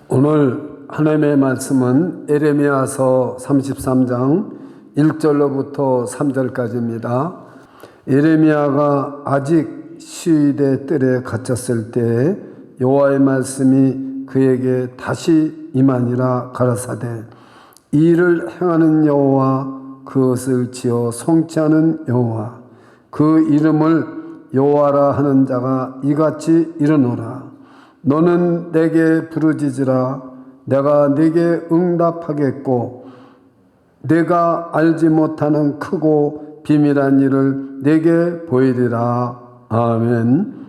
오늘 하나님의 말씀은 예레미야서 33장 1절로부터 3절까지입니다. 예레미야가 아직 시위대 뜰에 갇혔을 때 여호와의 말씀이 그에게 다시 임하니라. 가라사대 이 일을 행하는 여호와, 그것을 지어 성취하는 여호와, 그 이름을 여호와라 하는 자가 이같이 이르노라. 너는 내게 부르짖으라. 내가 네게 응답하겠고 내가 알지 못하는 크고 비밀한 일을 네게 보이리라. 아멘.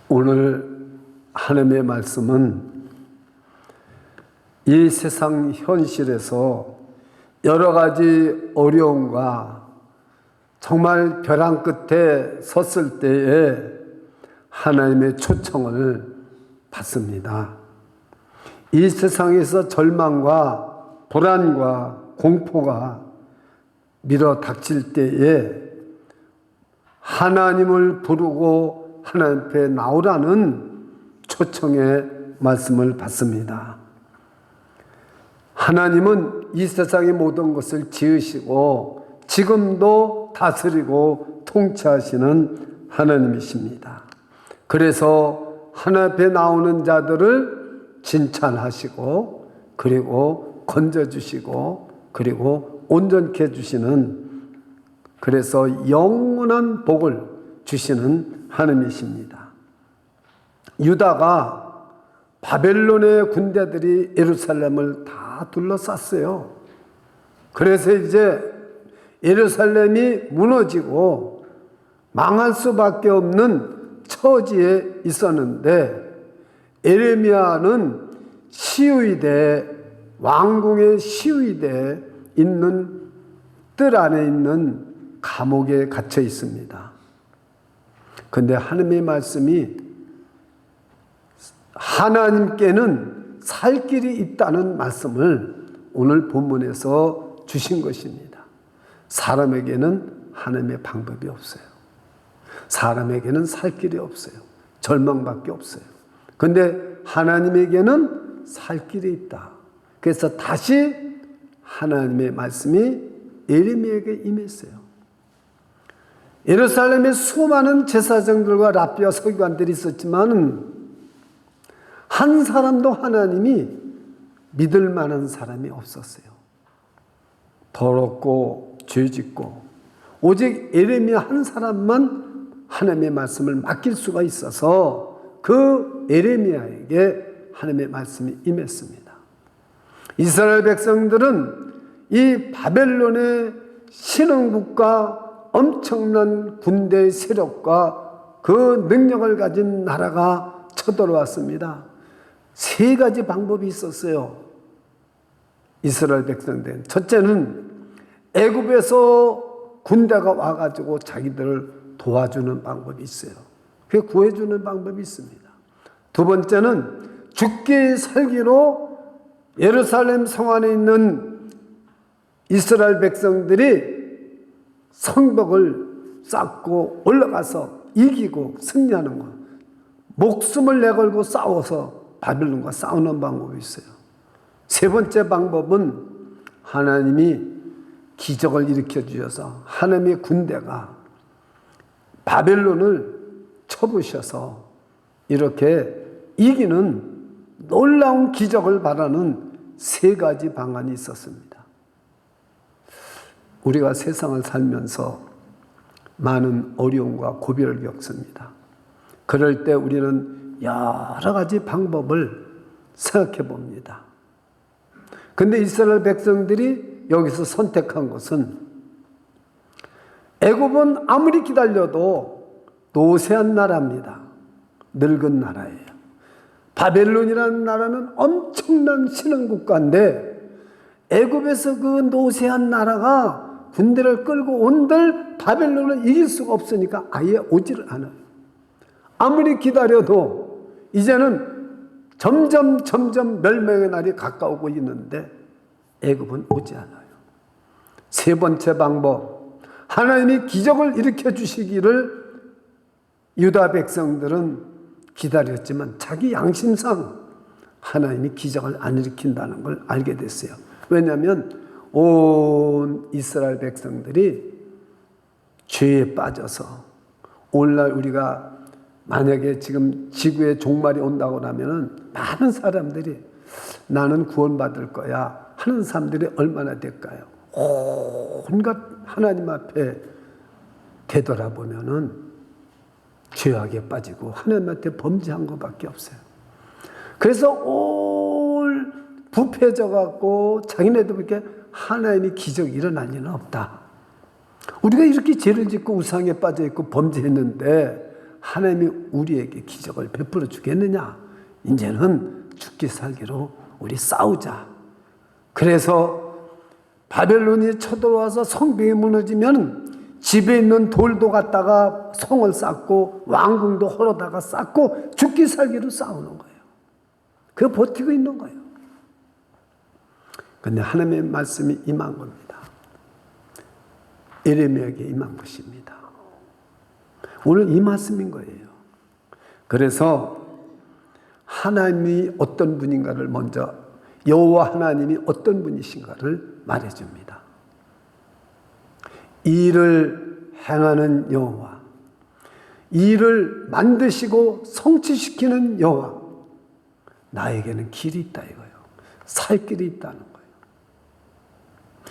오늘 하나님의 말씀은 이 세상 현실에서 여러 가지 어려움과 정말 벼랑 끝에 섰을 때에 하나님의 초청을 받습니다. 이 세상에서 절망과 불안과 공포가 밀어 닥칠 때에 하나님을 부르고 하나님 앞에 나오라는 초청의 말씀을 받습니다. 하나님은 이 세상의 모든 것을 지으시고 지금도 다스리고 통치하시는 하나님이십니다. 그래서 하나님 앞에 나오는 자들을 칭찬하시고 그리고 건져주시고 그리고 온전케 해주시는, 그래서 영원한 복을 주시는 하나님이십니다. 유다가 바벨론의 군대들이 예루살렘을 다 둘러쌌어요. 그래서 이제 예루살렘이 무너지고 망할 수밖에 없는 처지에 있었는데, 예레미야는 시위대, 왕궁의 시위대에 있는 뜰 안에 있는 감옥에 갇혀 있습니다. 그런데 하나님의 말씀이 하나님께는 살 길이 있다는 말씀을 오늘 본문에서 주신 것입니다. 사람에게는 하나님의 방법이 없어요. 사람에게는 살 길이 없어요. 절망밖에 없어요. 그런데 하나님에게는 살 길이 있다. 그래서 다시 하나님의 말씀이 예레미야에게 임했어요. 예루살렘에 수많은 제사장들과 랍비와 서기관들이 있었지만 한 사람도 하나님이 믿을 만한 사람이 없었어요. 더럽고 죄짓고 오직 예레미야 한 사람만 하나님의 말씀을 맡길 수가 있어서 그 예레미야에게 하나님의 말씀이 임했습니다. 이스라엘 백성들은 이 바벨론의 신흥국가, 엄청난 군대 세력과 그 능력을 가진 나라가 쳐들어왔습니다. 세 가지 방법이 있었어요. 이스라엘 백성들은 첫째는 애굽에서 군대가 와가지고 자기들을 도와주는 방법이 있어요. 그게 구해주는 방법이 있습니다. 두 번째는 죽기 살기로 예루살렘 성 안에 있는 이스라엘 백성들이 성벽을 쌓고 올라가서 이기고 승리하는 것, 목숨을 내걸고 싸워서 바벨론과 싸우는 방법이 있어요. 세 번째 방법은 하나님이 기적을 일으켜 주셔서 하나님의 군대가 바벨론을 쳐부셔서 이렇게 이기는 놀라운 기적을 바라는 세 가지 방안이 있었습니다. 우리가 세상을 살면서 많은 어려움과 고비를 겪습니다. 그럴 때 우리는 여러 가지 방법을 생각해 봅니다. 그런데 이스라엘 백성들이 여기서 선택한 것은, 애굽은 아무리 기다려도 노쇠한 나라입니다. 늙은 나라예요. 바벨론이라는 나라는 엄청난 신흥국가인데 애굽에서 그 노쇠한 나라가 군대를 끌고 온들 바벨론을 이길 수가 없으니까 아예 오지를 않아요. 아무리 기다려도 이제는 점점 멸망의 날이 가까우고 있는데 애굽은 오지 않아요. 세 번째 방법, 하나님이 기적을 일으켜 주시기를 유다 백성들은 기다렸지만 자기 양심상 하나님이 기적을 안 일으킨다는 걸 알게 됐어요. 왜냐하면 온 이스라엘 백성들이 죄에 빠져서 오늘날 우리가 만약에 지금 지구에 종말이 온다고 하면은 많은 사람들이 나는 구원받을 거야 하는 사람들이 얼마나 될까요? 온갖 하나님 앞에 되돌아보면은 죄악에 빠지고 하나님한테 범죄한 것밖에 없어요. 그래서 올 부패져 갖고 자기네들 이렇게 하나님이 기적이 일어날 리는 없다. 우리가 이렇게 죄를 짓고 우상에 빠져 있고 범죄했는데 하나님이 우리에게 기적을 베풀어 주겠느냐? 이제는 죽기 살기로 우리 싸우자. 그래서 바벨론이 쳐들어와서 성벽이 무너지면 집에 있는 돌도 갖다가 성을 쌓고 왕궁도 헐어다가 쌓고 죽기 살기로 싸우는 거예요. 그거 버티고 있는 거예요. 그런데 하나님의 말씀이 임한 겁니다. 예레미야에게 임한 것입니다. 오늘 이 말씀인 거예요. 그래서 하나님이 어떤 분인가를 먼저 여호와 하나님이 어떤 분이신가를 말해줍니다. 일을 행하는 여호와, 일을 만드시고 성취시키는 여호와, 나에게는 길이 있다 이거예요. 살 길이 있다는 거예요.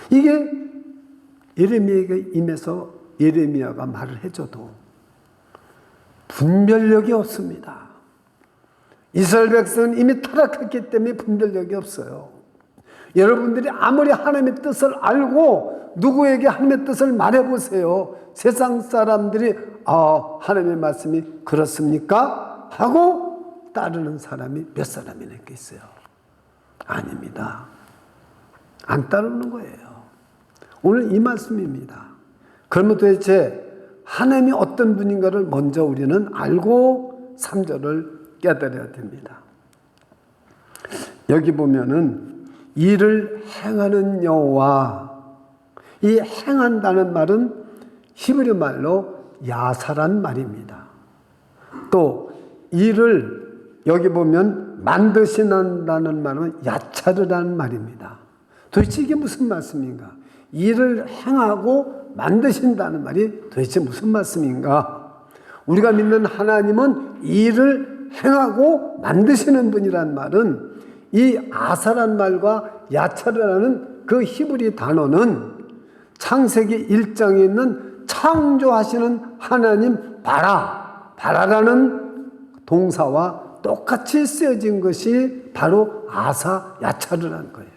이게 예레미야에게 임해서 예레미야가 말을 해줘도 분별력이 없습니다. 이스라엘 백성은 이미 타락했기 때문에 분별력이 없어요. 여러분들이 아무리 하나님의 뜻을 알고 누구에게 하나님의 뜻을 말해보세요. 세상 사람들이 하나님의 말씀이 그렇습니까? 하고 따르는 사람이 몇 사람이나 있겠어요? 아닙니다. 안 따르는 거예요. 오늘 이 말씀입니다. 그러면 도대체 하나님이 어떤 분인가를 먼저 우리는 알고 3절을 깨달아야 됩니다. 여기 보면은 일을 행하는 여호와, 이 행한다는 말은 히브리 말로 야사란 말입니다. 또 일을 여기 보면 만드신다는 말은 야차르라는 말입니다. 도대체 이게 무슨 말씀인가? 일을 행하고 만드신다는 말이 도대체 무슨 말씀인가? 우리가 믿는 하나님은 일을 행하고 만드시는 분이란 말은 이 아사란 말과 야차르라는 그 히브리 단어는 창세기 1장에 있는 창조하시는 하나님 바라라는 동사와 똑같이 쓰여진 것이 바로 아사 야차르라는 거예요.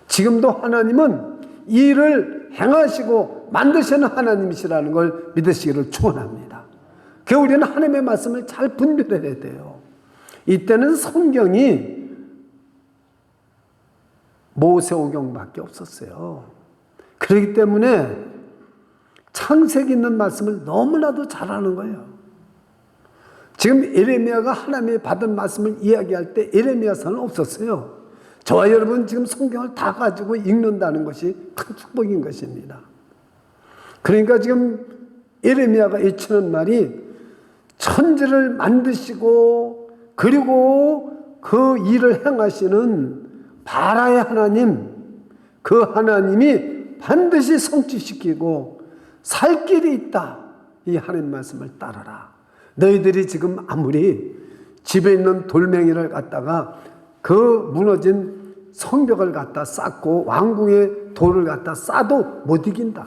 지금도 하나님은 일을 행하시고 만드시는 하나님이시라는 걸 믿으시기를 축원합니다. 그 우리는 하나님의 말씀을 잘 분별해야 돼요. 이때는 성경이 모세오경밖에 없었어요. 그렇기 때문에 창세기 있는 말씀을 너무나도 잘하는 거예요. 지금 예레미야가 하나님이 받은 말씀을 이야기할 때 예레미야서는 없었어요. 저와 여러분 지금 성경을 다 가지고 읽는다는 것이 큰 축복인 것입니다. 그러니까 지금 예레미야가 외치는 말이 천지를 만드시고 그리고 그 일을 행하시는 바라의 하나님, 그 하나님이 반드시 성취시키고 살 길이 있다. 이 하나님 말씀을 따라라. 너희들이 지금 아무리 집에 있는 돌멩이를 갖다가 그 무너진 성벽을 갖다 쌓고 왕궁의 돌을 갖다 쌓아도 못 이긴다.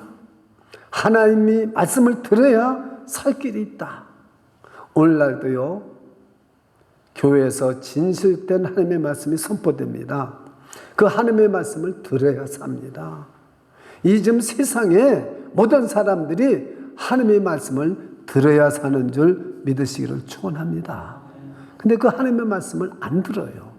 하나님이 말씀을 들어야 살 길이 있다. 오늘날도요, 교회에서 진실된 하나님의 말씀이 선포됩니다. 그 하나님의 말씀을 들어야 삽니다. 이 지금 세상에 모든 사람들이 하나님의 말씀을 들어야 사는 줄 믿으시기를 축원합니다. 근데 그 하나님의 말씀을 안 들어요.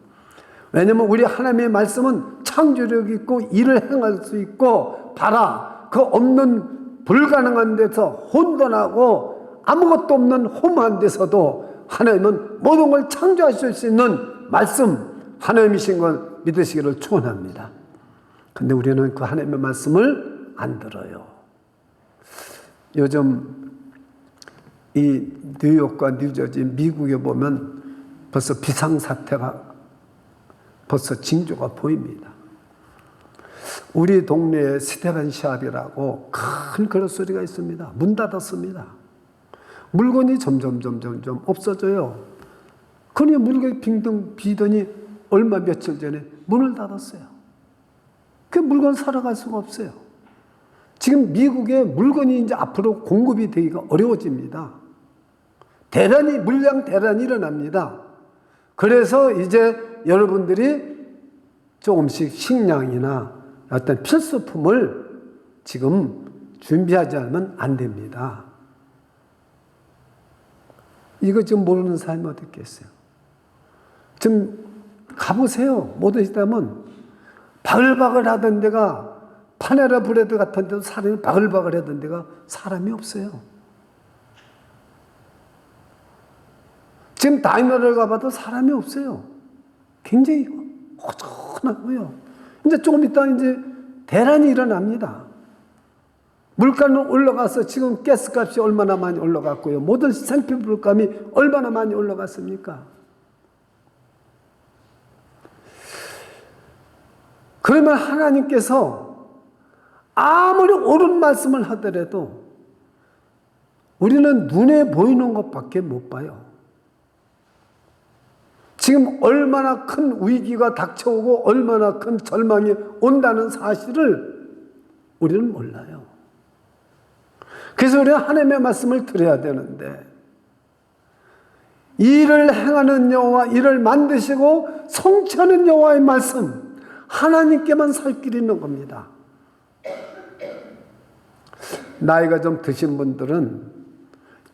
왜냐하면 우리 하나님의 말씀은 창조력 있고 일을 행할 수 있고 봐라, 그 없는 불가능한 데서 혼돈하고 아무것도 없는 험한 데서도 하나님은 모든 걸 창조하실 수 있는 말씀 하나님이신 걸 믿으시기를 축원합니다. 근데 우리는 그 하나님의 말씀을 안 들어요. 요즘 이 뉴욕과 뉴저지 미국에 보면 벌써 비상사태가 벌써 징조가 보입니다. 우리 동네에 스테반 샵이라고 큰 그릇소리가 있습니다. 문 닫았습니다. 물건이 점점 없어져요. 그러니 물건이 빙등 비더니 얼마 며칠 전에 문을 닫았어요. 그 물건 사러 갈 수가 없어요. 지금 미국에 물건이 이제 앞으로 공급이 되기가 어려워집니다. 물량 대란이 일어납니다. 그래서 이제 여러분들이 조금씩 식량이나 어떤 필수품을 지금 준비하지 않으면 안 됩니다. 이거 지금 모르는 사람이 어디 있겠어요? 좀 가보세요. 못 오시다면 바글바글 하던 데가 파네라 브레드 같은 데도 사람이 바글바글 하던 데가 사람이 없어요. 지금 다이너를 가봐도 사람이 없어요. 굉장히 허전하고요. 이제 조금 있다 이제 대란이 일어납니다. 물가는 올라가서 지금 가스값이 얼마나 많이 올라갔고요. 모든 생필 물감이 얼마나 많이 올라갔습니까? 그러면 하나님께서 아무리 옳은 말씀을 하더라도 우리는 눈에 보이는 것밖에 못 봐요. 지금 얼마나 큰 위기가 닥쳐오고 얼마나 큰 절망이 온다는 사실을 우리는 몰라요. 그래서 우리는 하나님의 말씀을 들어야 되는데 이를 행하는 여호와, 이를 만드시고 성취하는 여호와의 말씀, 하나님께만 살 길이 있는 겁니다. 나이가 좀 드신 분들은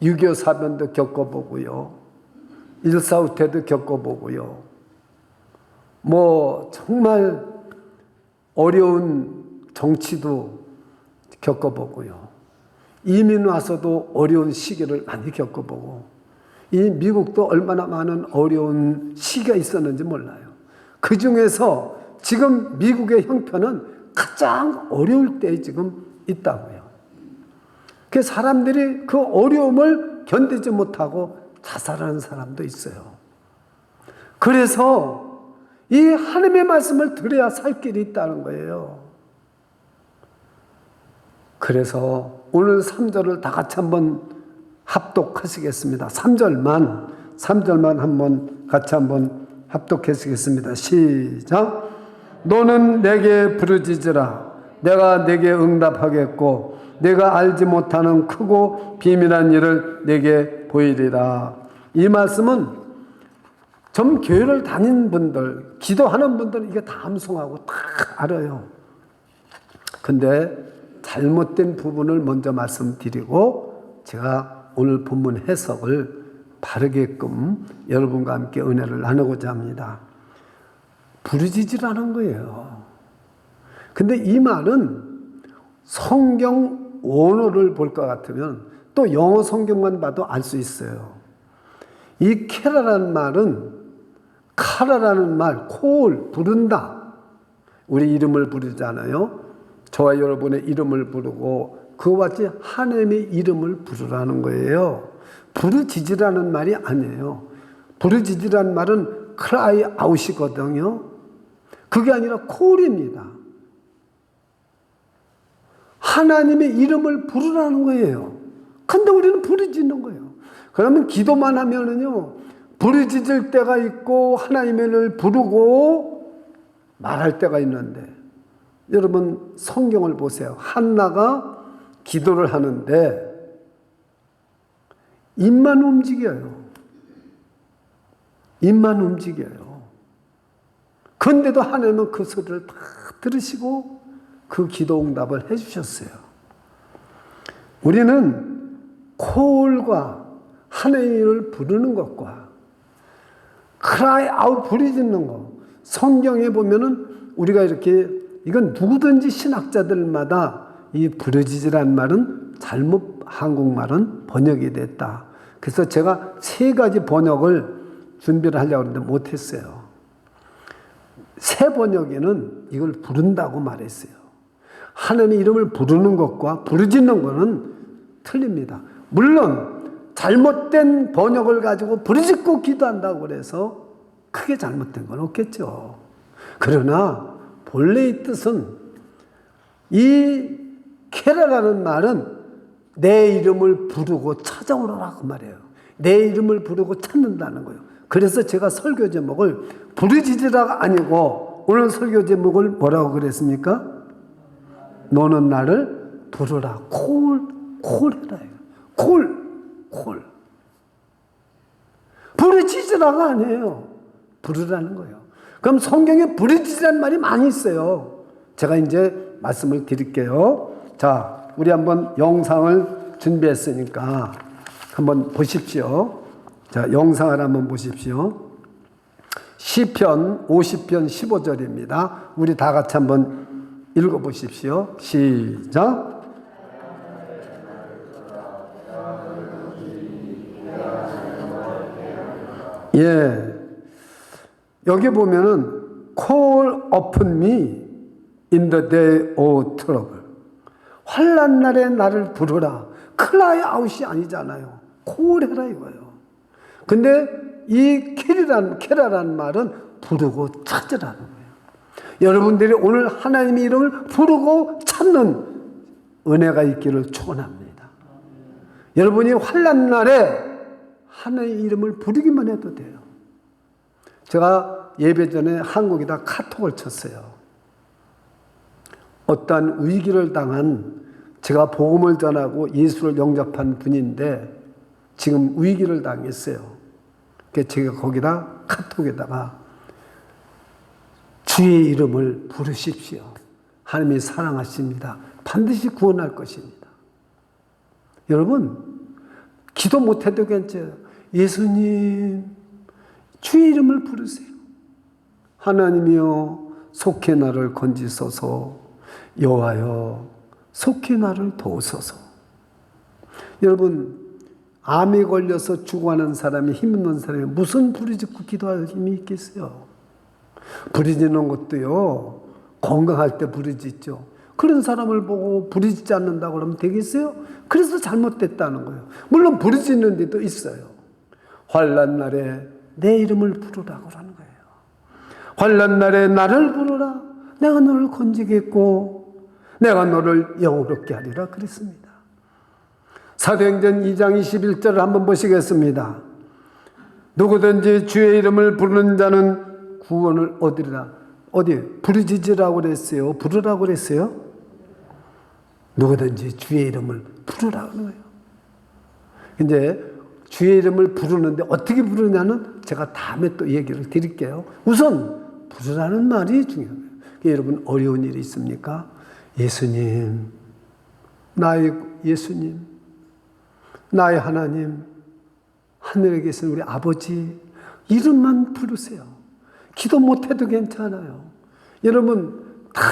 6.25 사변도 겪어보고요. 1.4 때도 겪어보고요. 정말 어려운 정치도 겪어보고요. 이민 와서도 어려운 시기를 많이 겪어보고, 이 미국도 얼마나 많은 어려운 시기가 있었는지 몰라요. 그 중에서 지금 미국의 형편은 가장 어려울 때에 지금 있다고요. 그 사람들이 그 어려움을 견디지 못하고 자살하는 사람도 있어요. 그래서 이 하나님의 말씀을 들어야 살 길이 있다는 거예요. 그래서 오늘 3절을 다 같이 한번 합독하시겠습니다. 3절만 한번 같이 한번 합독하시겠습니다. 시작. 너는 내게 부르짖으라. 내가 내게 응답하겠고 내가 알지 못하는 크고 비밀한 일을 내게 보이리라. 이 말씀은 좀 교회를 다니는 분들, 기도하는 분들은 이게 다 암송하고 다 알아요. 근데 잘못된 부분을 먼저 말씀드리고 제가 오늘 본문 해석을 바르게끔 여러분과 함께 은혜를 나누고자 합니다. 부르짖으라는 거예요. 근데 이 말은 성경 원어를 볼 것 같으면 또 영어 성경만 봐도 알 수 있어요. 이 캐라라는 말은 카라라는 말, 콜, 부른다. 우리 이름을 부르잖아요. 저와 여러분의 이름을 부르고 그와 같이 하나님의 이름을 부르라는 거예요. 부르짖으라는 말이 아니에요. 부르짖으라는 말은 cry out이거든요. 그게 아니라 콜입니다. 하나님의 이름을 부르라는 거예요. 근데 우리는 부르짖는 거예요. 그러면 기도만 하면은요, 부르짖을 때가 있고 하나님을 부르고 말할 때가 있는데, 여러분 성경을 보세요. 한나가 기도를 하는데 입만 움직여요. 입만 움직여요. 그런데도 하나님은 그 소리를 다 들으시고 그 기도 응답을 해주셨어요. 우리는 콜과 하나님을 부르는 것과 cry out 부르짖는 것, 성경에 보면은 우리가 이렇게, 이건 누구든지 신학자들마다 이 부르짖으란 말은 잘못 한국말은 번역이 됐다. 그래서 제가 3가지 번역을 준비를 하려고 했는데 못했어요. 새 번역에는 이걸 부른다고 말했어요. 하나님의 이름을 부르는 것과 부르짖는 것은 틀립니다. 물론 잘못된 번역을 가지고 부르짖고 기도한다고 그래서 크게 잘못된 건 없겠죠. 그러나 본래의 뜻은 이 케라라는 말은 내 이름을 부르고 찾아오라라 그 말이에요. 내 이름을 부르고 찾는다는 거예요. 그래서 제가 설교 제목을 부르짖으라가 아니고 오늘 설교 제목을 뭐라고 그랬습니까? 너는 나를 부르라. 콜해라. 콜. 부르짖으라가 아니에요. 부르라는 거예요. 그럼 성경에 부르짖으라는 말이 많이 있어요. 제가 이제 말씀을 드릴게요. 자, 우리 한번 영상을 준비했으니까 한번 보십시오. 자, 영상을 한번 보십시오. 시편 50편 15절입니다. 우리 다 같이 한번 읽어보십시오. 시작. 예, 여기 보면은 Call upon me in the day of trouble. 환난 날에 나를 부르라. cry out이 아니잖아요. 콜해라 이거예요. 근데 이 케라라는 말은 부르고 찾으라는 거예요. 여러분들이 오늘 하나님의 이름을 부르고 찾는 은혜가 있기를 축원합니다. 여러분이 환난 날에 하나님의 이름을 부르기만 해도 돼요. 제가 예배 전에 한국에다 카톡을 쳤어요. 어떠한 위기를 당한 제가 복음을 전하고 예수를 영접한 분인데 지금 위기를 당했어요. 그래서 제가 거기다 카톡에다가 주의 이름을 부르십시오. 하나님이 사랑하십니다. 반드시 구원할 것입니다. 여러분 기도 못해도 괜찮아요. 예수님 주의 이름을 부르세요. 하나님이여 속히 나를 건지소서. 여호와여 속히 나를 도우소서. 여러분 암에 걸려서 죽어가는 사람이 힘없는 사람이 무슨 부르짖고 기도할 힘이 있겠어요? 부르짖는 것도요 건강할 때 부르짖죠. 그런 사람을 보고 부르짖지 않는다고 그러면 되겠어요? 그래서 잘못됐다는 거예요. 물론 부르짖는 데도 있어요. 환난 날에 내 이름을 부르라고 하는 거예요. 환난 날에 나를 부르라. 내가 너를 건지겠고 내가 너를 영화롭게 하리라 그랬습니다. 사도행전 2장 21절을 한번 보시겠습니다. 누구든지 주의 이름을 부르는 자는 구원을 얻으리라. 어디 부르짖으라고 그랬어요? 부르라고 그랬어요? 누구든지 주의 이름을 부르라고 하는 거예요. 이제 주의 이름을 부르는데 어떻게 부르냐는 제가 다음에 또 얘기를 드릴게요. 우선 부르라는 말이 중요해요. 여러분 어려운 일이 있습니까? 예수님, 나의 예수님, 나의 하나님, 하늘에 계신 우리 아버지 이름만 부르세요. 기도 못해도 괜찮아요. 여러분 다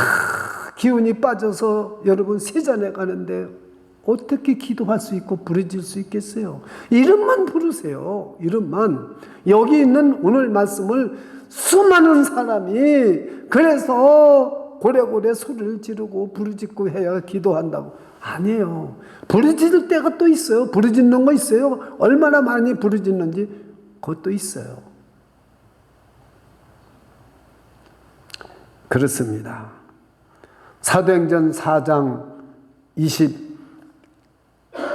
기운이 빠져서 여러분 세잔에 가는데 어떻게 기도할 수 있고 부르짖을 수 있겠어요? 이름만 부르세요. 이름만. 여기 있는 오늘 말씀을 수많은 사람이 그래서 고래고래 소리를 지르고 부르짖고 해야 기도한다고. 아니에요. 부르짖을 때가 또 있어요. 부르짖는 거 있어요. 얼마나 많이 부르짖는지 그것도 있어요. 그렇습니다. 사도행전 4장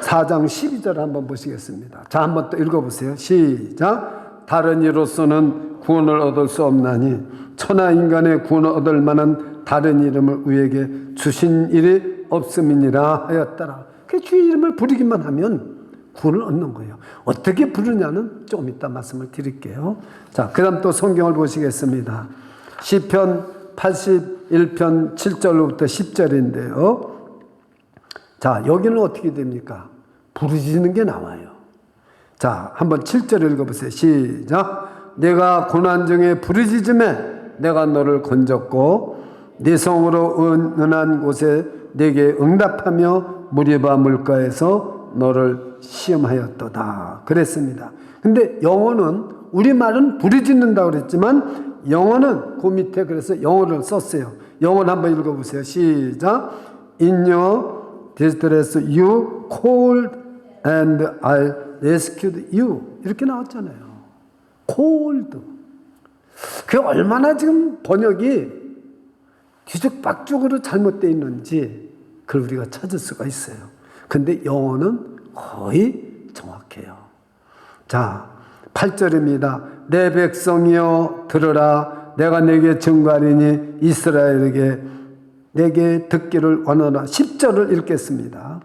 12절 한번 보시겠습니다. 자, 한번 또 읽어보세요. 시작. 다른 이로서는 구원을 얻을 수 없나니 천하 인간의 구원을 얻을 만한 다른 이름을 우리에게 주신 일이 없음이니라 하였더라. 그 주의 이름을 부르기만 하면 구원을 얻는 거예요. 어떻게 부르냐는 조금 이따 말씀을 드릴게요. 자, 그 다음 또 성경을 보시겠습니다. 시편 81편 7절로부터 10절인데요. 자, 여기는 어떻게 됩니까? 부르짖는 게 나와요. 자, 한번 7절 읽어보세요. 시작. 내가 고난 중에 부르짖음에 내가 너를 건졌고 네 성으로 은은한 곳에 내게 응답하며 무리바 물가에서 너를 시험하였도다. 그랬습니다. 근데 영어는 우리말은 부르짖는다고 그랬지만 영어는 그 밑에 그래서 영어를 썼어요. 영어를 한번 읽어보세요. 시작. In your distress you called and I rescued you 이렇게 나왔잖아요. called. 그게 얼마나 지금 번역이 뒤죽박죽으로 잘못되어 있는지 그걸 우리가 찾을 수가 있어요. 근데 영어는 거의 정확해요. 자, 8절입니다. 내 백성이여 들으라. 내가 내게 증거하리니 이스라엘에게 내게 듣기를 원하노라. 10절을 읽겠습니다.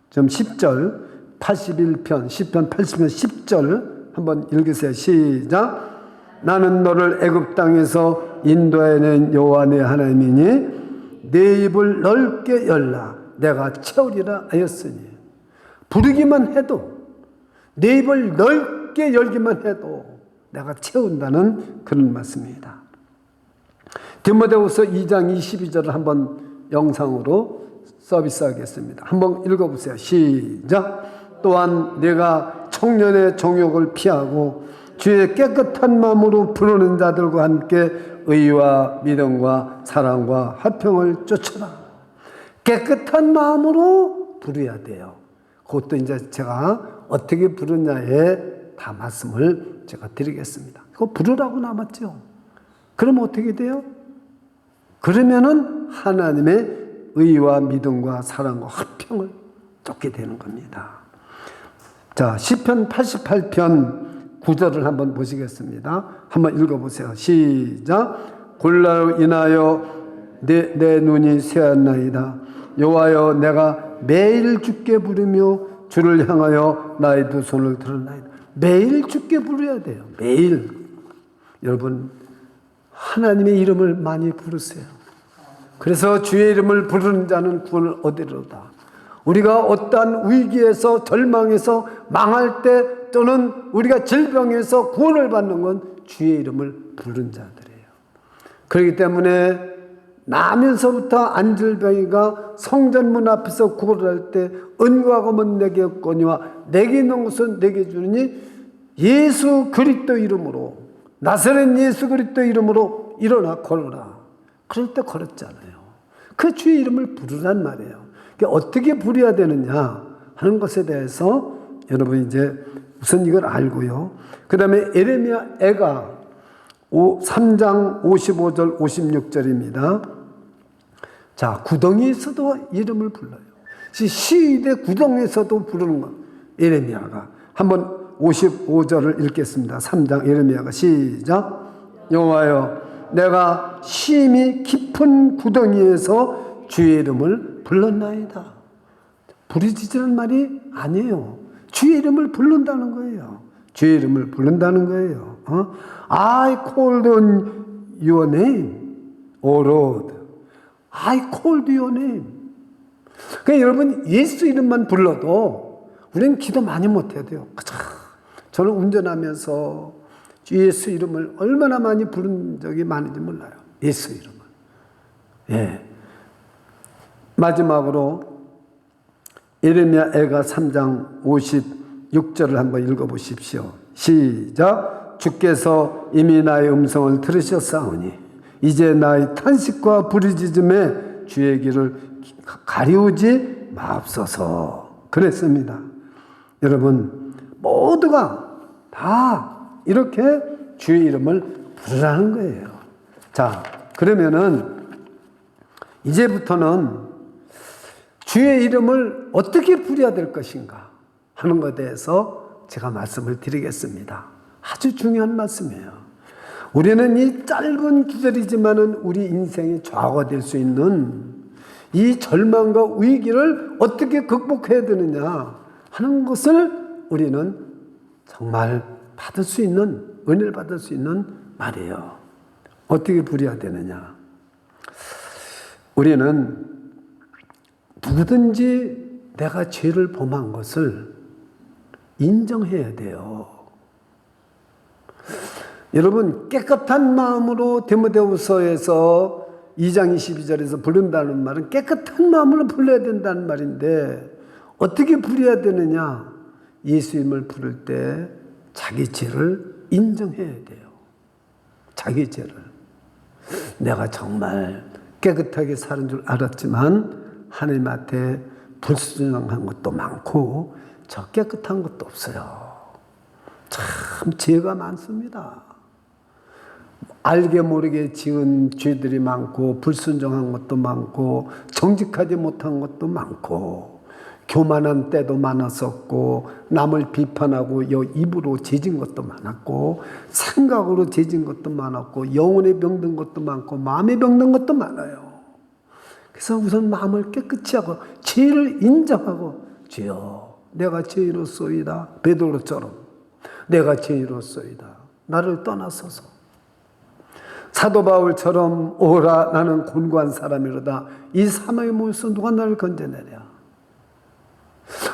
좀 10절 81편 10편 80편 10절 한번 읽으세요. 시작. 나는 너를 애굽 땅에서 인도해낸 여호와 내 하나님이니 내 입을 넓게 열라. 내가 채우리라 하였으니. 부르기만 해도 내 입을 넓게 열기만 해도 내가 채운다는 그런 말씀입니다. 디모데후서 2장 22절을 한번 영상으로 서비스하겠습니다. 한번 읽어보세요. 시작. 또한 내가 청년의 정욕을 피하고 주의 깨끗한 마음으로 부르는 자들과 함께 의와 믿음과 사랑과 화평을 쫓아라. 깨끗한 마음으로 부르야 돼요. 그것도 이제 제가 어떻게 부르냐에 다 말씀을 제가 드리겠습니다. 그거 부르라고 남았죠. 그럼 어떻게 돼요? 그러면은 하나님의 의와 믿음과 사랑과 화평을 쫓게 되는 겁니다. 자, 시편 88편 9절을 한번 보시겠습니다. 한번 읽어보세요. 시작. 곤란으로 인하여 내 눈이 쇠하나이다. 여호와여 내가 매일 주께 부르며 주를 향하여 나의 두 손을 들었나이다. 매일 주께 부르야 돼요. 매일. 여러분 하나님의 이름을 많이 부르세요. 그래서 주의 이름을 부르는 자는 구원을 얻으리로다. 우리가 어떠한 위기에서 절망에서 망할 때 또는 우리가 질병에서 구원을 받는 건 주의 이름을 부르는 자들이에요. 그렇기 때문에 나면서부터 안질병이가 성전문 앞에서 구걸할 때 은과 금은 내게 없거니와 내게 있는 것은 내게 주느니 예수 그리스도 이름으로 나사렛 예수 그리스도 이름으로 일어나 걸어라. 그럴 때 걸었잖아요. 그 주의 이름을 부르란 말이에요. 어떻게 부려야 되느냐 하는 것에 대해서 여러분 이제 우선 이걸 알고요. 그 다음에 에레미야 애가 3장 55절 56절입니다. 자, 구덩이에서도 이름을 불러요. 시위대 구덩이에서도 부르는 것. 에레미야가 한번 55절을 읽겠습니다. 3장 에레미야가 시작. 여호와여 내가 심히 깊은 구덩이에서 주의 이름을 불렀나이다. 부르짖으라는 말이 아니에요. 주의 이름을 부른다는 거예요. 주의 이름을 부른다는 거예요. I called on your name, O Lord. I called your name. 그러니까 여러분 예수 이름만 불러도 우리는 기도 많이 못해야 돼요. 저는 운전하면서 예수 이름을 얼마나 많이 부른 적이 많은지 몰라요. 예수 이름을. 예. 마지막으로 에레미야 애가 3장 56절을 한번 읽어보십시오. 시작. 주께서 이미 나의 음성을 들으셨사오니 이제 나의 탄식과 부르짖음에 주의 길을 가리우지 마옵소서. 그랬습니다. 여러분 모두가 다 이렇게 주의 이름을 부르라는 거예요. 자, 그러면은 이제부터는 주의 이름을 어떻게 부려야 될 것인가 하는 것에 대해서 제가 말씀을 드리겠습니다. 아주 중요한 말씀이에요. 우리는 이 짧은 기절이지만은 우리 인생의 좌우가 될 수 있는 이 절망과 위기를 어떻게 극복해야 되느냐 하는 것을 우리는 정말 받을 수 있는, 은혜를 받을 수 있는 말이에요. 어떻게 부려야 되느냐. 우리는 누구든지 내가 죄를 범한 것을 인정해야 돼요. 여러분 깨끗한 마음으로 디모데후서에서 2장 22절에서 부른다는 말은 깨끗한 마음으로 불러야 된다는 말인데 어떻게 부려야 되느냐. 예수 이름을 부를 때 자기 죄를 인정해야 돼요. 자기 죄를. 내가 정말 깨끗하게 사는 줄 알았지만 하나님한테 불순종한 것도 많고 저 깨끗한 것도 없어요. 참 죄가 많습니다. 알게 모르게 지은 죄들이 많고 불순종한 것도 많고 정직하지 못한 것도 많고 교만한 때도 많았었고 남을 비판하고 입으로 죄진 것도 많았고 생각으로 죄진 것도 많았고 영혼에 병든 것도 많고 마음에 병든 것도 많아요. 그래서 우선 마음을 깨끗이 하고 죄를 인정하고 주여 내가 죄인으로소이다. 베드로처럼 내가 죄인으로소이다. 나를 떠나소서. 사도 바울처럼 오라 나는 곤고한 사람이로다. 이 사망의 몸에서 누가 나를 건져내랴.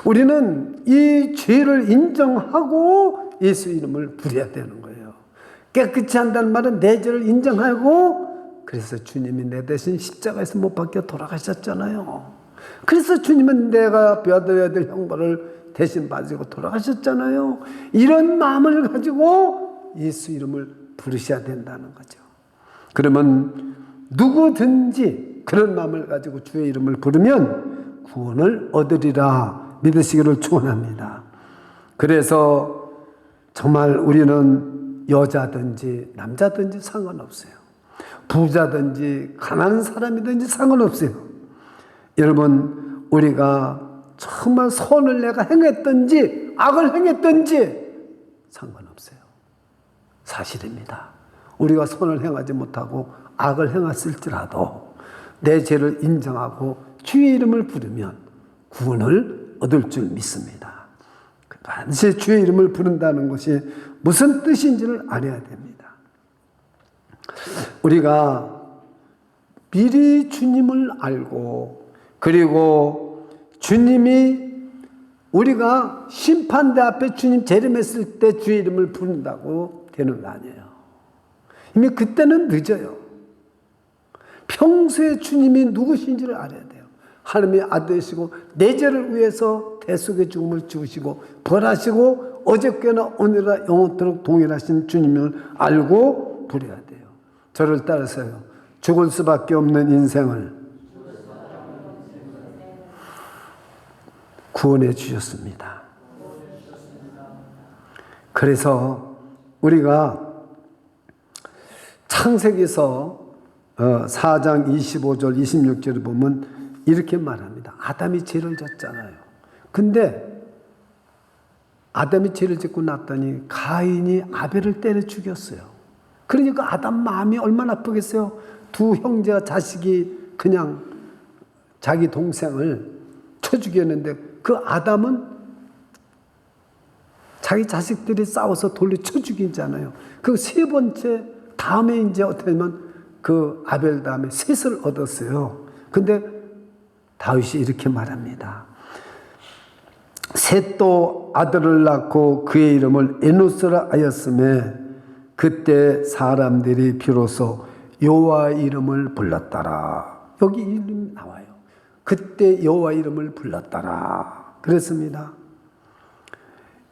우리는 이 죄를 인정하고 예수 이름을 부려야 되는 거예요. 깨끗이 한다는 말은 내 죄를 인정하고 그래서 주님이 내 대신 십자가에서 못 박혀 돌아가셨잖아요. 그래서 주님은 내가 받아야 될 형벌을 대신 받으시고 돌아가셨잖아요. 이런 마음을 가지고 예수 이름을 부르셔야 된다는 거죠. 그러면 누구든지 그런 마음을 가지고 주의 이름을 부르면 구원을 얻으리라 믿으시기를 축원합니다. 그래서 정말 우리는 여자든지 남자든지 상관없어요. 부자든지 가난한 사람이든지 상관없어요. 여러분 우리가 정말 선을 내가 행했든지 악을 행했든지 상관없어요. 사실입니다. 우리가 선을 행하지 못하고 악을 행했을지라도 내 죄를 인정하고 주의 이름을 부르면 구원을 얻을 줄 믿습니다. 반드시 주의 이름을 부른다는 것이 무슨 뜻인지를 알아야 됩니다. 우리가 미리 주님을 알고 그리고 주님이 우리가 심판대 앞에 주님 재림했을 때 주의 이름을 부른다고 되는 거 아니에요. 이미 그때는 늦어요. 평소에 주님이 누구신지를 알아야 돼요. 하나님의 아들이시고 내 죄를 위해서 대속의 죽음을 죽으시고 벌하시고 어저께나 오늘이나 영원토록 동일하신 주님을 알고 부려야 돼요. 저를 따라서요. 죽을 수밖에 없는 인생을 구원해 주셨습니다. 그래서 우리가 창세기서 4장 25절 26절을 보면 이렇게 말합니다. 아담이 죄를 졌잖아요. 근데 아담이 죄를 짓고 났더니 가인이 아벨을 때려 죽였어요. 그러니까 아담 마음이 얼마나 아프겠어요. 두 형제와 자식이 그냥 자기 동생을 쳐 죽였는데 그 아담은 자기 자식들이 싸워서 돌로 쳐 죽이잖아요. 그 세 번째 다음에 이제 어떻게 하면 그 아벨 다음에 셋을 얻었어요. 근데 다윗이 이렇게 말합니다. 셋도 아들을 낳고 그의 이름을 에노스라 하였음에 그때 사람들이 비로소 여호와 이름을 불렀더라. 여기 이름이 나와요. 그때 여호와 이름을 불렀더라. 그랬습니다.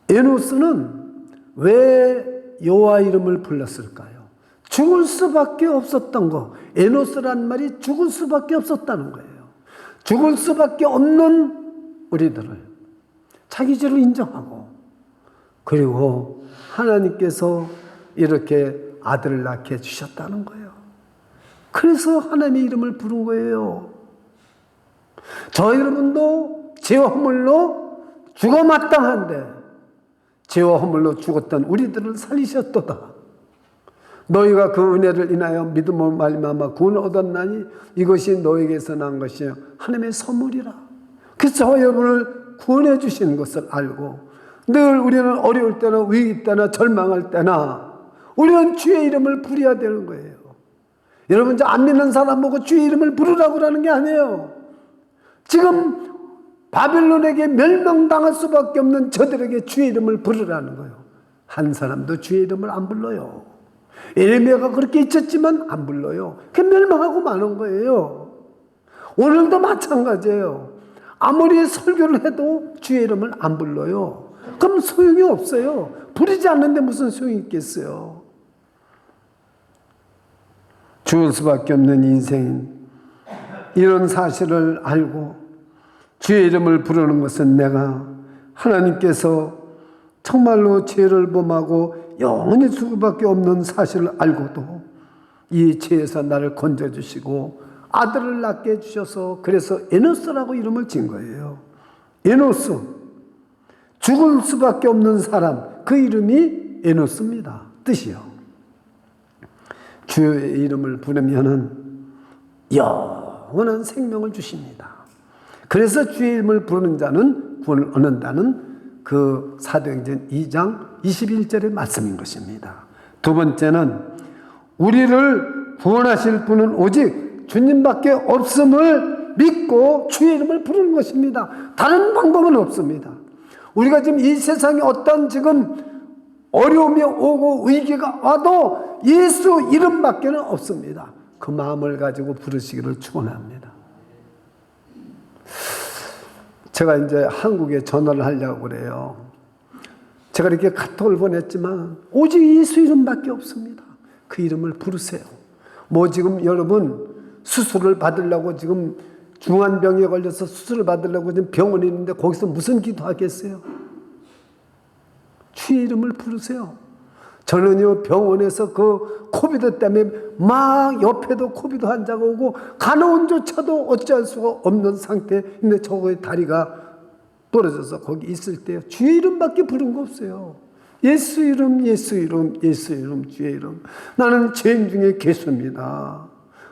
에노스는 왜 여호와 이름을 불렀을까요? 죽을 수밖에 없었던 거. 에노스란 말이 죽을 수밖에 없었다는 거예요. 죽을 수밖에 없는 우리들을 자기 죄를 인정하고 그리고 하나님께서 이렇게 아들을 낳게 해주셨다는 거예요. 그래서 하나님의 이름을 부른 거예요. 저 여러분도 죄와 허물로 죽어 마땅한데 죄와 허물로 죽었던 우리들을 살리셨도다. 너희가 그 은혜를 인하여 믿음으로 말미암아 구원을 얻었나니 이것이 너에게서 난 것이 하나님의 선물이라. 그래서 저 여러분을 구원해 주시는 것을 알고 늘 우리는 어려울 때나 위기 때나 절망할 때나 우리는 주의 이름을 부려야 되는 거예요. 여러분 이제 안 믿는 사람 보고 주의 이름을 부르라고 그러는 게 아니에요. 지금 바벨론에게 멸망당할 수밖에 없는 저들에게 주의 이름을 부르라는 거예요. 한 사람도 주의 이름을 안 불러요. 에레미야가 그렇게 잊혔지만 안 불러요. 그 멸망하고 마는 거예요. 오늘도 마찬가지예요. 아무리 설교를 해도 주의 이름을 안 불러요. 그럼 소용이 없어요. 부르지 않는데 무슨 소용이 있겠어요. 죽을 수밖에 없는 인생인 이런 사실을 알고 주의 이름을 부르는 것은 내가 하나님께서 정말로 죄를 범하고 영원히 죽을 수밖에 없는 사실을 알고도 이 죄에서 나를 건져주시고 아들을 낳게 해주셔서 그래서 에노스라고 이름을 지은 거예요. 에노스, 죽을 수밖에 없는 사람, 그 이름이 에노스입니다. 뜻이요. 주의 이름을 부르면은 영원한 생명을 주십니다. 그래서 주의 이름을 부르는 자는 구원을 얻는다는 그 사도행전 2장 21절의 말씀인 것입니다. 두 번째는 우리를 구원하실 분은 오직 주님밖에 없음을 믿고 주의 이름을 부르는 것입니다. 다른 방법은 없습니다. 우리가 지금 이 세상에 어떤 지금 어려움이 오고 위기가 와도 예수 이름밖에는 없습니다. 그 마음을 가지고 부르시기를 축원합니다. 제가 이제 한국에 전화를 하려고 그래요. 제가 이렇게 카톡을 보냈지만 오직 예수 이름밖에 없습니다. 그 이름을 부르세요. 뭐 지금 여러분 수술을 받으려고 지금 중환병에 걸려서 수술을 받으려고 지금 병원에 있는데 거기서 무슨 기도하겠어요? 주의 이름을 부르세요. 저는요 병원에서 그 코비드 때문에 막 옆에도 코비드 환자가 오고 간호원조차도 어찌할 수가 없는 상태인데 저거의 다리가 부러져서 거기 있을 때 주의 이름밖에 부른 거 없어요. 예수 이름, 예수 이름, 예수 이름, 주의 이름. 나는 죄인 중에 괴수입니다.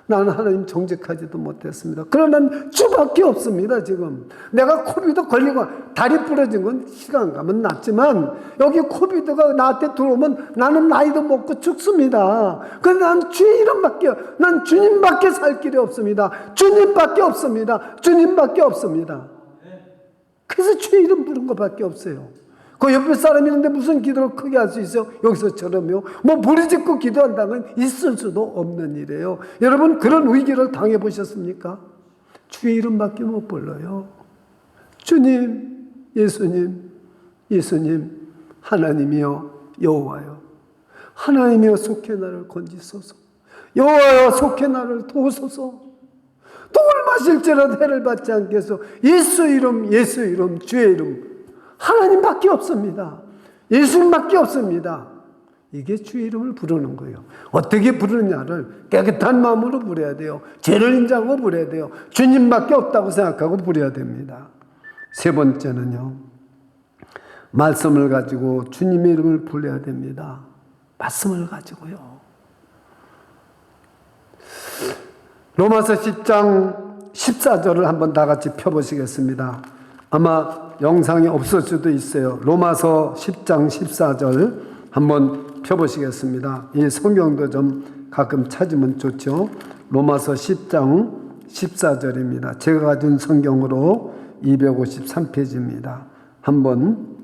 나는 하나님 정직하지도 못했습니다. 그러나 주밖에 없습니다. 지금 내가 코비드 걸리고 다리 부러진 건 시간 가면 낫지만 여기 코비드가 나한테 들어오면 나는 나이도 먹고 죽습니다. 그래서 난 주의 이름밖에, 난 주님밖에 살 길이 없습니다. 주님밖에 없습니다. 주님밖에 없습니다. 그래서 주의 이름 부른 것밖에 없어요. 그 옆에 사람이 있는데 무슨 기도를 크게 할 수 있어요? 여기서처럼요. 뭐 부르짖고 기도한다면 있을 수도 없는 일이에요. 여러분 그런 위기를 당해보셨습니까? 주의 이름밖에 못 불러요. 주님, 예수님, 예수님, 하나님이여 여호와여, 하나님이여 속해 나를 건지소서, 여호와여 속해 나를 도우소서. 독을 마실지라도 해를 받지 않게 해서 예수 이름, 예수 이름, 주의 이름, 하나님밖에 없습니다. 예수님밖에 없습니다. 이게 주의 이름을 부르는 거예요. 어떻게 부르느냐를 깨끗한 마음으로 부려야 돼요. 죄를 인정하고 부려야 돼요. 주님밖에 없다고 생각하고 부려야 됩니다. 세 번째는요, 말씀을 가지고 주님의 이름을 불러야 됩니다. 말씀을 가지고요. 로마서 10장 14절을 한번 다 같이 펴보시겠습니다. 아마 영상이 없을 수도 있어요. 로마서 10장 14절 한번 펴보시겠습니다. 이 성경도 좀 가끔 찾으면 좋죠. 로마서 10장 14절입니다. 제가 가진 성경으로 253페이지입니다. 한번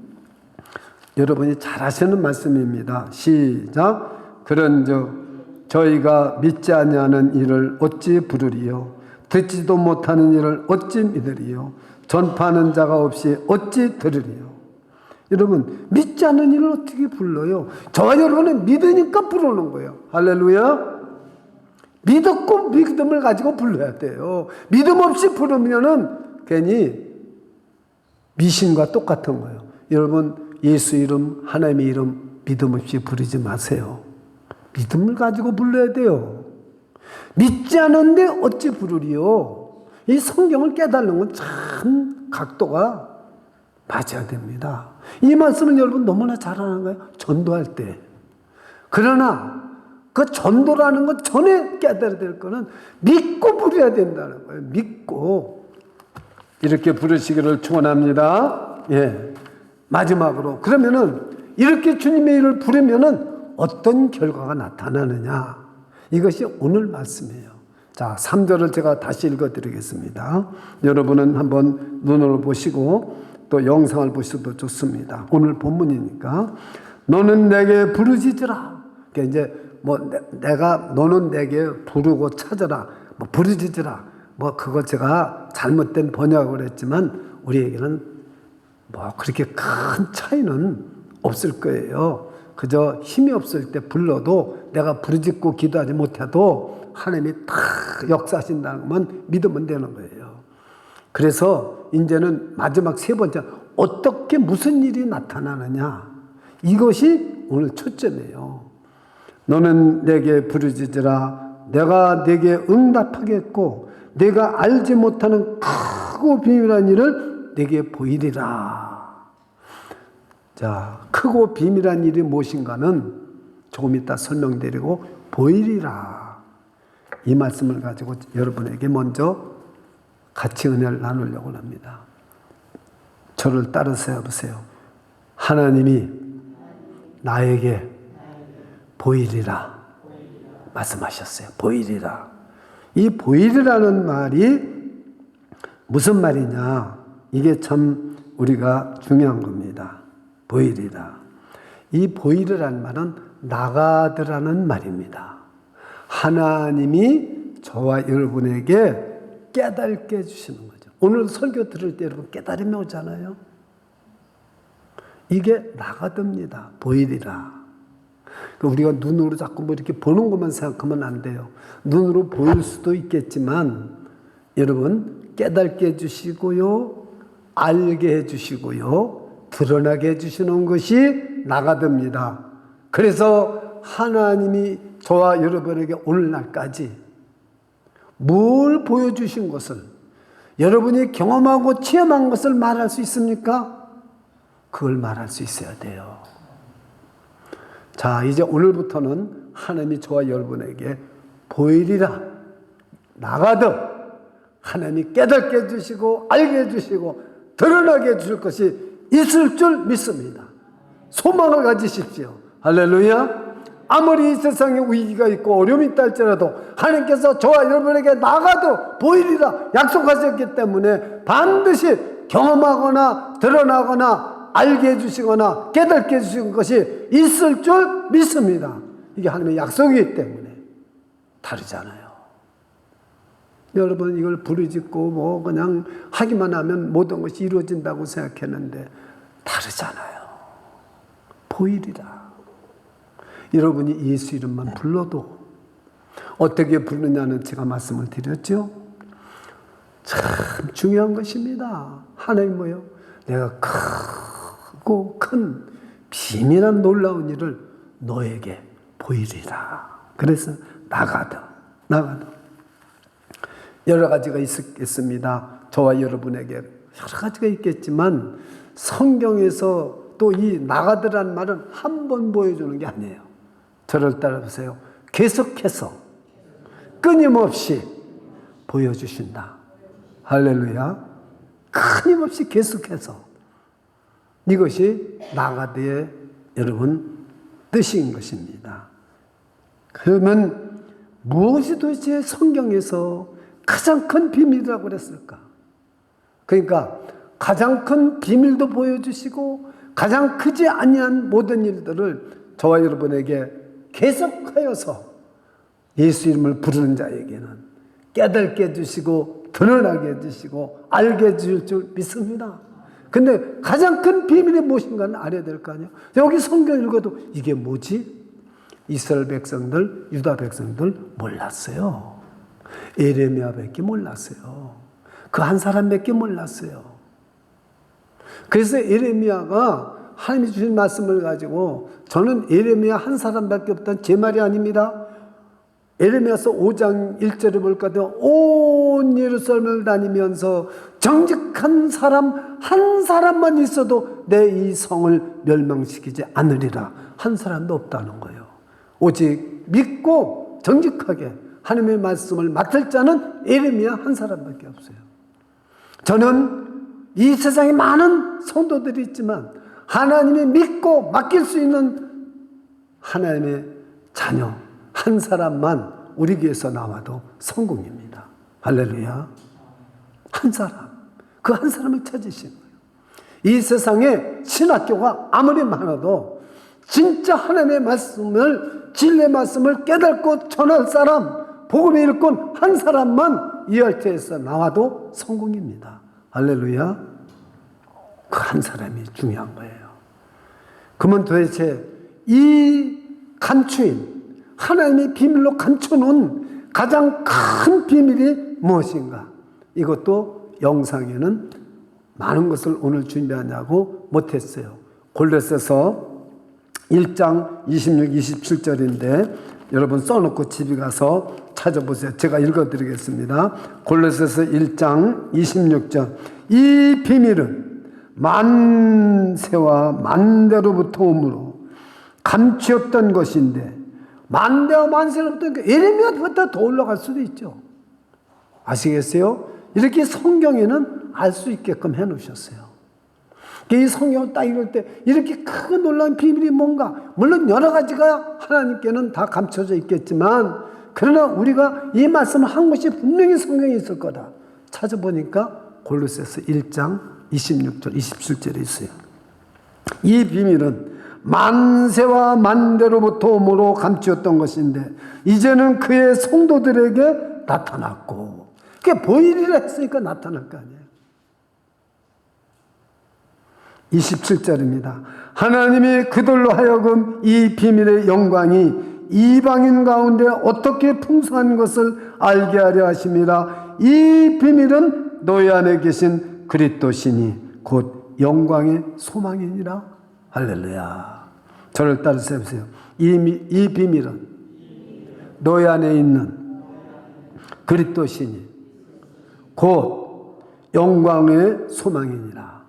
여러분이 잘 아시는 말씀입니다. 시작. 그런즉 저희가 믿지 아니하는 일을 어찌 부르리요? 듣지도 못하는 일을 어찌 믿으리요? 전파하는 자가 없이 어찌 들으리요? 여러분 믿지 않는 일을 어떻게 불러요? 저와 여러분은 믿으니까 부르는 거예요. 할렐루야. 믿었고 믿음을 가지고 불러야 돼요. 믿음 없이 부르면은 괜히 미신과 똑같은 거예요. 여러분 예수 이름, 하나님의 이름 믿음 없이 부르지 마세요. 믿음을 가지고 불러야 돼요. 믿지 않은데 어찌 부르리요? 이 성경을 깨달는 건 참 각도가 맞아야 됩니다. 이 말씀은 여러분 너무나 잘하는 거예요. 전도할 때. 그러나 그 전도라는 것 전에 깨달아야 될 거는 믿고 부려야 된다는 거예요. 믿고 이렇게 부르시기를 축원합니다. 예. 마지막으로 그러면은 이렇게 주님의 이름을 부르면은 어떤 결과가 나타나느냐? 이것이 오늘 말씀이에요. 자, 3절을 제가 다시 읽어드리겠습니다. 여러분은 한번 눈으로 보시고 또 영상을 보셔도 좋습니다. 오늘 본문이니까. 너는 내게 부르짖으라. 그러니까 이제 뭐 내가 너는 내게 부르고 찾아라. 뭐 부르짖으라. 뭐 그거 제가 잘못된 번역을 했지만 우리에게는 뭐 그렇게 큰 차이는 없을 거예요. 그저 힘이 없을 때 불러도 내가 부르짖고 기도하지 못해도 하나님이 다 역사하신다는 것만 믿으면 되는 거예요. 그래서 이제는 마지막 세 번째 어떻게 무슨 일이 나타나느냐, 이것이 오늘 초점이에요. 너는 내게 부르짖으라 내가 내게 응답하겠고 내가 알지 못하는 크고 비밀한 일을 내게 보이리라. 자, 크고 비밀한 일이 무엇인가는 조금 이따 설명드리고 보이리라. 이 말씀을 가지고 여러분에게 먼저 같이 은혜를 나누려고 합니다. 저를 따르세요. 보세요. 하나님이 나에게 보이리라 말씀하셨어요. 보이리라. 이 보이리라는 말이 무슨 말이냐? 이게 참 우리가 중요한 겁니다. 보이리라. 이 보이리라는 말은 나가더라는 말입니다. 하나님이 저와 여러분에게 깨닫게 해주시는 거죠. 오늘 설교 들을 때 여러분 깨달음이 오잖아요. 이게 나가듭니다. 보이리라. 우리가 눈으로 자꾸 뭐 이렇게 보는 것만 생각하면 안 돼요. 눈으로 보일 수도 있겠지만 여러분 깨닫게 해주시고요, 알게 해주시고요, 드러나게 해주시는 것이 나가듭니다. 그래서 하나님이 저와 여러분에게 오늘날까지 뭘 보여주신 것을 여러분이 경험하고 체험한 것을 말할 수 있습니까? 그걸 말할 수 있어야 돼요. 자, 이제 오늘부터는 하나님이 저와 여러분에게 보이리라 나가듯 하나님이 깨닫게 해주시고 알게 해주시고 드러나게 해줄 것이 있을 줄 믿습니다. 소망을 가지십시오. 할렐루야. 아무리 이 세상에 위기가 있고 어려움이 있다 할지라도 하나님께서 저와 여러분에게 나가도 보이리라 약속하셨기 때문에 반드시 경험하거나 드러나거나 알게 해주시거나 깨닫게 해주시는 것이 있을 줄 믿습니다. 이게 하나님의 약속이기 때문에 다르잖아요. 여러분 이걸 부르짖고 뭐 그냥 하기만 하면 모든 것이 이루어진다고 생각했는데 다르잖아요. 보이리라. 여러분이 예수 이름만 불러도 어떻게 부르느냐는 제가 말씀을 드렸죠. 참 중요한 것입니다. 하나님 뭐요? 내가 크고 큰 비밀한 놀라운 일을 너에게 보이리라. 그래서 나가다. 여러 가지가 있겠습니다. 저와 여러분에게 여러 가지가 있겠지만 성경에서 또 이 나가더란 말은 한 번 보여주는 게 아니에요. 저를 따라보세요. 계속해서 끊임없이 보여주신다. 할렐루야. 끊임없이 계속해서. 이것이 나가드의 여러분 뜻인 것입니다. 그러면 무엇이 도대체 성경에서 가장 큰 비밀이라고 그랬을까? 그러니까 가장 큰 비밀도 보여주시고 가장 크지 아니한 모든 일들을 저와 여러분에게 계속하여서 예수 이름을 부르는 자에게는 깨닫게 해주시고 드러나게 해주시고 알게 해줄 줄 믿습니다. 근데 가장 큰 비밀이 무엇인가는 알아야 될 거 아니에요. 여기 성경 읽어도 이게 뭐지? 이스라엘 백성들, 유다 백성들 몰랐어요. 에레미야밖에 몰랐어요. 그 한 사람밖에 몰랐어요. 그래서 에레미야가 하나님이 주신 말씀을 가지고 저는 에레미야 한 사람밖에 없다는 제 말이 아닙니다. 에레미야서 5장 1절을 볼까 하면 온 예루살렘을 다니면서 정직한 사람 한 사람만 있어도 내 이 성을 멸망시키지 않으리라. 한 사람도 없다는 거예요. 오직 믿고 정직하게 하나님의 말씀을 맡을 자는 에레미야 한 사람밖에 없어요. 저는 이 세상에 많은 성도들이 있지만 하나님이 믿고 맡길 수 있는 하나님의 자녀 한 사람만 우리 교회에서 나와도 성공입니다. 할렐루야. 한 사람. 그 한 사람을 찾으신 거예요. 이 세상에 신학교가 아무리 많아도 진짜 하나님의 말씀을 진리의 말씀을 깨닫고 전할 사람 복음의 일꾼 한 사람만 이 열차에서 나와도 성공입니다. 할렐루야. 그 한 사람이 중요한 거예요. 그러면 도대체 이 감추인 하나님이 비밀로 감춰놓은 가장 큰 비밀이 무엇인가? 이것도 영상에는 많은 것을 오늘 준비하냐고 못했어요. 골로새서 1장 26, 27절인데 여러분 써놓고 집에 가서 찾아보세요. 제가 읽어드리겠습니다. 골로새서 1장 26절. 이 비밀은 만세와 만대로부터 오므로 감추었던 것인데, 만대와 만세로부터 예레미야보다 더 올라갈 수도 있죠. 아시겠어요? 이렇게 성경에는 알 수 있게끔 해놓으셨어요. 이 성경을 딱 읽을 때 이렇게 크고 놀라운 비밀이 뭔가, 물론 여러 가지가 하나님께는 다 감춰져 있겠지만, 그러나 우리가 이 말씀을 한 곳이 분명히 성경에 있을 거다 찾아보니까 골로새서 1장 26절 27절에 있어요. 이 비밀은 만세와 만대로부터 오므로 감추었던 것인데 이제는 그의 성도들에게 나타났고, 그게 보이리라 했으니까 나타날 거 아니에요. 27절입니다. 하나님이 그들로 하여금 이 비밀의 영광이 이방인 가운데 어떻게 풍성한 것을 알게 하려 하심이라. 이 비밀은 너희 안에 계신 그리스도시니 곧 영광의 소망이니라. 할렐루야. 저를 따라서 해보세요. 이 비밀은 너희 안에 있는 그리스도시니 곧 영광의 소망이니라.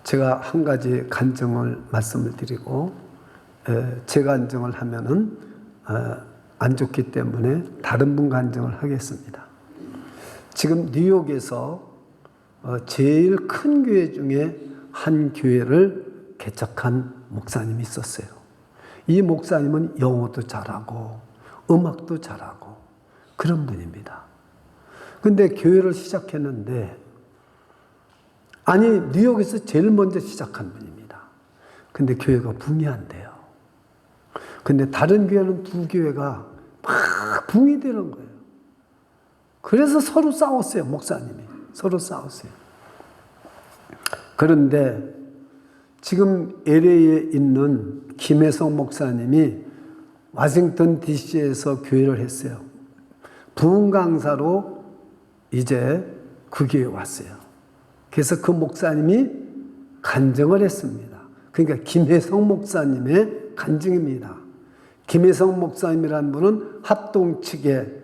제가 한 가지 간증을 말씀을 드리고, 제 간증을 하면은 안 좋기 때문에 다른 분 간증을 하겠습니다. 지금 뉴욕에서 제일 큰 교회 중에 한 교회를 개척한 목사님이 있었어요. 이 목사님은 영어도 잘하고 음악도 잘하고 그런 분입니다. 근데 교회를 시작했는데, 아니 뉴욕에서 제일 먼저 시작한 분입니다. 근데 교회가 붕이 안 돼요. 근데 다른 교회는 두 교회가 막 붕이 되는 거예요. 그래서 서로 싸웠어요. 목사님이 서로 싸웠어요. 그런데 지금 LA에 있는 김혜성 목사님이 워싱턴 DC에서 교회를 했어요. 부흥 강사로 이제 그 교회에 왔어요. 그래서 그 목사님이 간증을 했습니다. 그러니까 김혜성 목사님의 간증입니다. 김혜성 목사님이라는 분은 합동 측의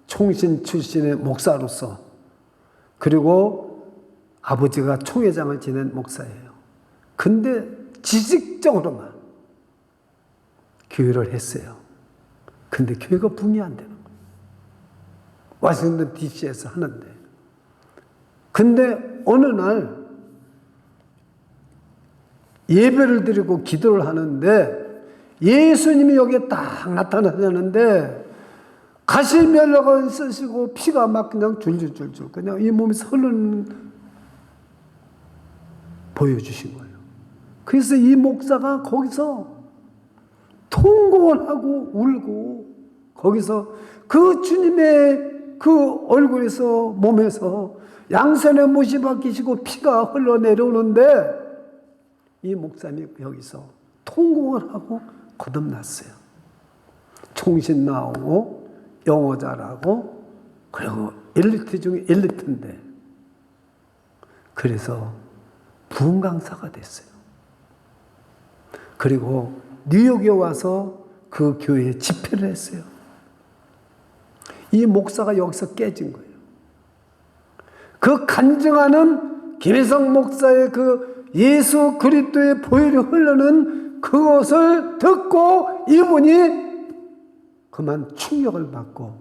총신 출신의 목사로서, 그리고 아버지가 총회장을 지낸 목사예요. 근데 지식적으로만 교회를 했어요. 근데 교회가 붕이 안 되는 거예요. 워싱턴 DC에서 하는데. 근데 어느 날 예배를 드리고 기도를 하는데 예수님이 여기에 딱 나타나셨는데 가시면역을 쓰시고 피가 막 그냥 줄줄줄줄 그냥 이 몸에서 흐르는 보여주신 거예요. 그래서 이 목사가 거기서 통곡을 하고 울고, 거기서 그 주님의 그 얼굴에서 몸에서 양손에 못이 박히시고 피가 흘러내려오는데 이 목사님이 여기서 통곡을 하고 거듭났어요. 총신 나오고 영어 잘하고 그리고 엘리트 중에 엘리트인데, 그래서 부흥 강사가 됐어요. 그리고 뉴욕에 와서 그 교회에 집회를 했어요. 이 목사가 여기서 깨진 거예요. 그 간증하는 김혜성 목사의 그 예수 그리스도의 보혈이 흐르는 그것을 듣고 이분이 그만 충격을 받고,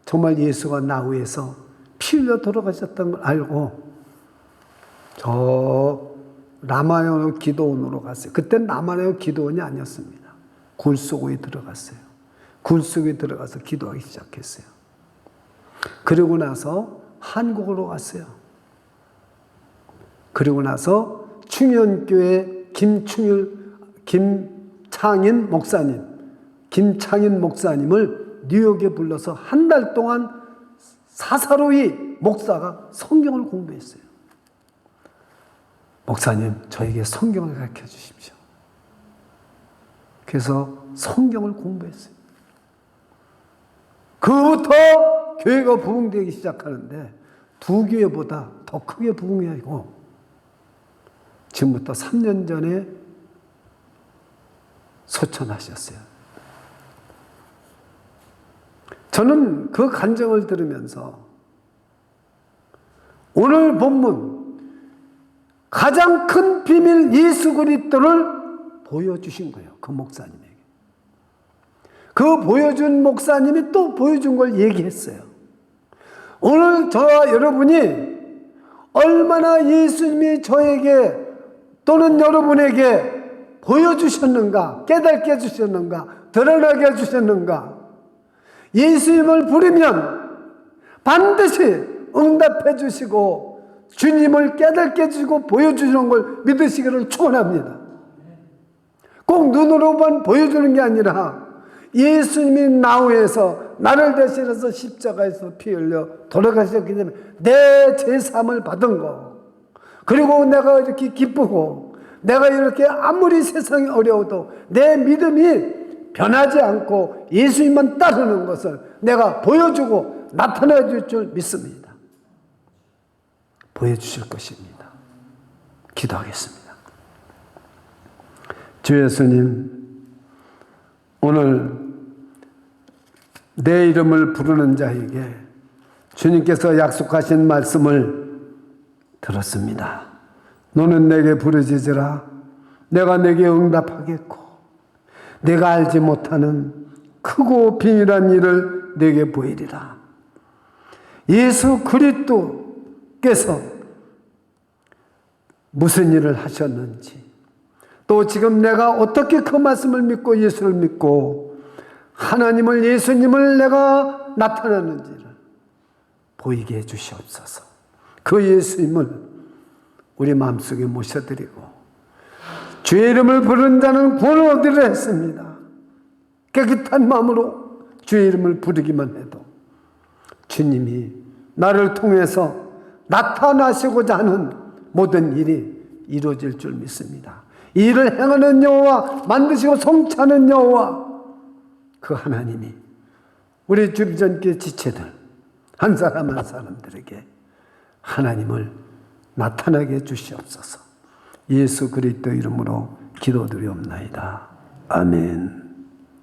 정말 예수가 나 위해서 피 흘려 돌아가셨던 걸 알고 저 라마네오 기도원으로 갔어요. 그때는 라마네오 기도원이 아니었습니다. 굴속에 들어갔어요. 굴속에 들어가서 기도하기 시작했어요. 그리고 나서 한국으로 갔어요. 그리고 나서 충현교회 김창인 목사님을 뉴욕에 불러서 한 달 동안 사사로이 목사가 성경을 공부했어요. 목사님, 저에게 성경을 가르쳐 주십시오. 그래서 성경을 공부했어요. 그부터 교회가 부흥되기 시작하는데 두 교회보다 더 크게 부흥하고 지금부터 3년 전에 소천하셨어요. 저는 그 간증을 들으면서 오늘 본문 가장 큰 비밀 예수 그리스도를 보여주신 거예요. 그 목사님에게. 그 보여준 목사님이 또 보여준 걸 얘기했어요. 오늘 저와 여러분이 얼마나 예수님이 저에게 또는 여러분에게 보여주셨는가, 깨닫게 해주셨는가, 드러나게 해주셨는가. 예수님을 부르면 반드시 응답해 주시고 주님을 깨닫게 해주시고 보여주시는 걸 믿으시기를 축원합니다. 꼭 눈으로만 보여주는 게 아니라 예수님이 나우에서 나를 대신해서 십자가에서 피 흘려 돌아가셨기 때문에 내 제사함을 받은 거, 그리고 내가 이렇게 기쁘고 내가 이렇게 아무리 세상이 어려워도 내 믿음이 변하지 않고 예수님만 따르는 것을 내가 보여주고 나타내 줄 줄 믿습니다. 보여주실 것입니다. 기도하겠습니다. 주 예수님, 오늘 내 이름을 부르는 자에게 주님께서 약속하신 말씀을 들었습니다. 너는 내게 부르짖으라. 내가 내게 응답하겠고 내가 알지 못하는 크고 비밀한 일을 내게 보이리라. 예수 그리스도께서 무슨 일을 하셨는지, 또 지금 내가 어떻게 그 말씀을 믿고 예수를 믿고 하나님을, 예수님을 내가 나타나는지를 보이게 해 주시옵소서. 그 예수님을 우리 마음속에 모셔드리고 주의 이름을 부르는 자는 구원을 얻으리라 했습니다. 깨끗한 마음으로 주의 이름을 부르기만 해도 주님이 나를 통해서 나타나시고자 하는 모든 일이 이루어질 줄 믿습니다. 이 일을 행하는 여호와, 만드시고 성취하는 여호와, 그 하나님이 우리 주변계 지체들 한 사람 한 사람들에게 하나님을 나타나게 해주시옵소서. 예수 그리스도 이름으로 기도드리옵나이다. 아멘.